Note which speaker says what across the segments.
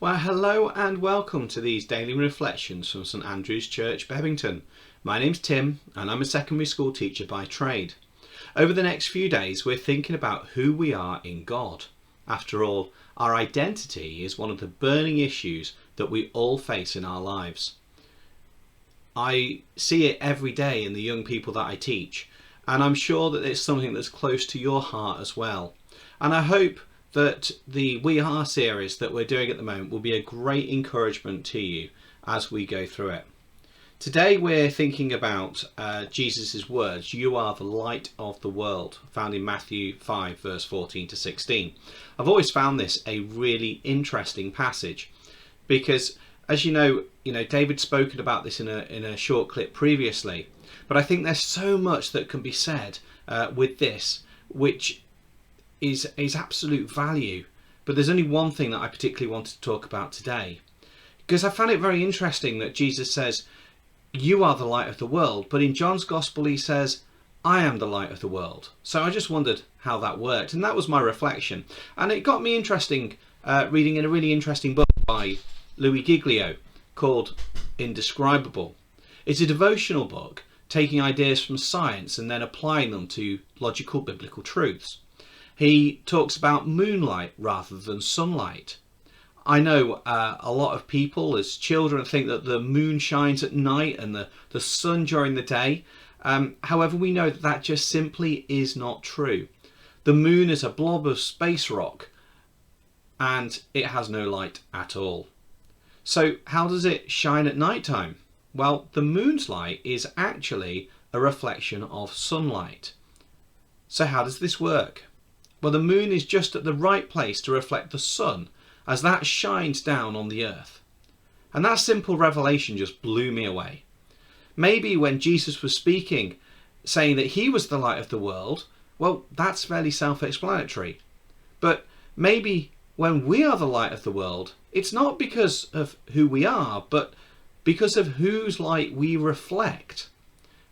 Speaker 1: Well, hello and welcome to these daily reflections from St Andrew's Church, Bebington. My name's Tim and I'm a secondary school teacher by trade. Over the next few days we're thinking about who we are in God. After all, our identity is one of the burning issues that we all face in our lives. I see it every day in the young people that I teach, and I'm sure that it's something that's close to your heart as well. And I hope that the We Are series that we're doing at the moment will be a great encouragement to you as we go through it. Today we're thinking about Jesus' words, "You are the light of the world," found in Matthew 5 verse 14 to 16. I've always found this a really interesting passage because, as you know, David's spoken about this in a short clip previously, but I think there's so much that can be said with this, which is absolute value. But there's only one thing that I particularly wanted to talk about today, because I found it very interesting that Jesus says, "You are the light of the world," but in John's Gospel he says, "I am the light of the world." So I just wondered how that worked, and that was my reflection. And it got me interesting reading in a really interesting book by Louis Giglio called Indescribable. It's a devotional book taking ideas from science and then applying them to logical biblical truths. He talks about moonlight rather than sunlight. I know a lot of people as children think that the moon shines at night and the sun during the day. However, we know that just simply is not true. The moon is a blob of space rock and it has no light at all. So how does it shine at night time? Well, the moon's light is actually a reflection of sunlight. So how does this work? Well, the moon is just at the right place to reflect the sun as that shines down on the earth. And that simple revelation just blew me away. Maybe when Jesus was speaking, saying that he was the light of the world, well, that's fairly self-explanatory. But maybe when we are the light of the world, it's not because of who we are, but because of whose light we reflect.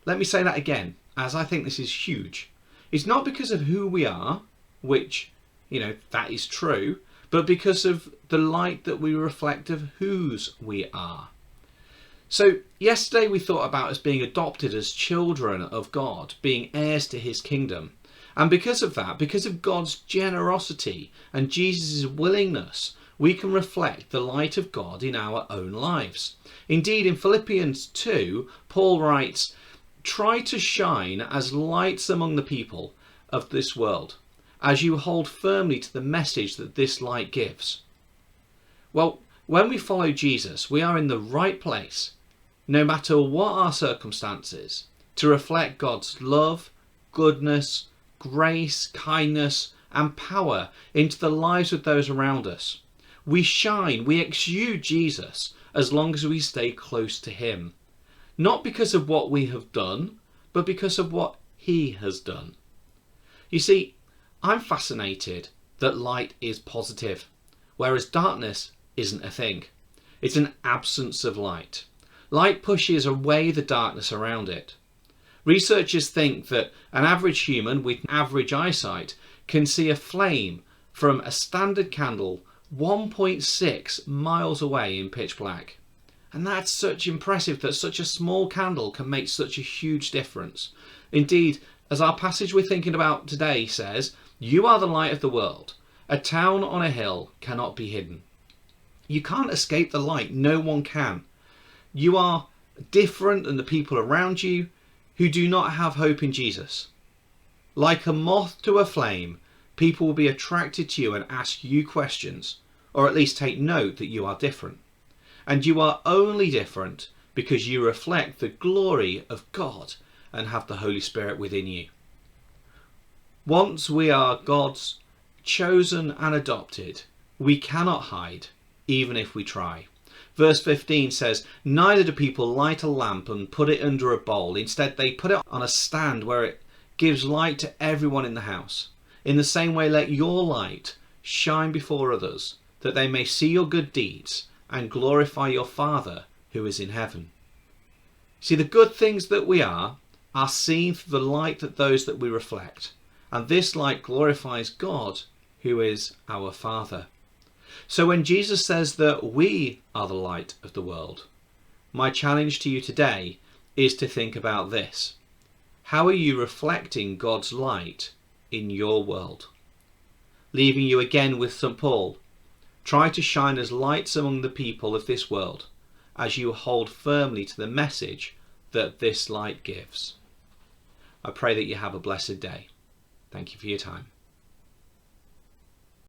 Speaker 1: Let me say that again, as I think this is huge. It's not because of who we are, which, that is true, but because of the light that we reflect of whose we are. So yesterday we thought about us being adopted as children of God, being heirs to his kingdom. And because of that, because of God's generosity and Jesus' willingness, we can reflect the light of God in our own lives. Indeed, in Philippians 2, Paul writes, "Try to shine as lights among the people of this world, as you hold firmly to the message that this light gives." Well, when we follow Jesus, we are in the right place, no matter what our circumstances, to reflect God's love, goodness, grace, kindness, and power into the lives of those around us. We shine, we exude Jesus as long as we stay close to him. Not because of what we have done, but because of what he has done. You see, I'm fascinated that light is positive, whereas darkness isn't a thing. It's an absence of light. Light pushes away the darkness around it. Researchers think that an average human with average eyesight can see a flame from a standard candle 1.6 miles away in pitch black. And that's such impressive that such a small candle can make such a huge difference. Indeed, as our passage we're thinking about today says, "You are the light of the world. A town on a hill cannot be hidden." You can't escape the light. No one can. You are different than the people around you who do not have hope in Jesus. Like a moth to a flame, people will be attracted to you and ask you questions, or at least take note that you are different. And you are only different because you reflect the glory of God and have the Holy Spirit within you. Once we are God's chosen and adopted, we cannot hide, even if we try. Verse 15 says, "Neither do people light a lamp and put it under a bowl. Instead, they put it on a stand where it gives light to everyone in the house. In the same way, let your light shine before others, that they may see your good deeds and glorify your Father who is in heaven." See, the good things that we are seen through the light that those that we reflect. And this light glorifies God, who is our Father. So when Jesus says that we are the light of the world, my challenge to you today is to think about this. How are you reflecting God's light in your world? Leaving you again with St. Paul, try to shine as lights among the people of this world as you hold firmly to the message that this light gives. I pray that you have a blessed day. Thank you for your time.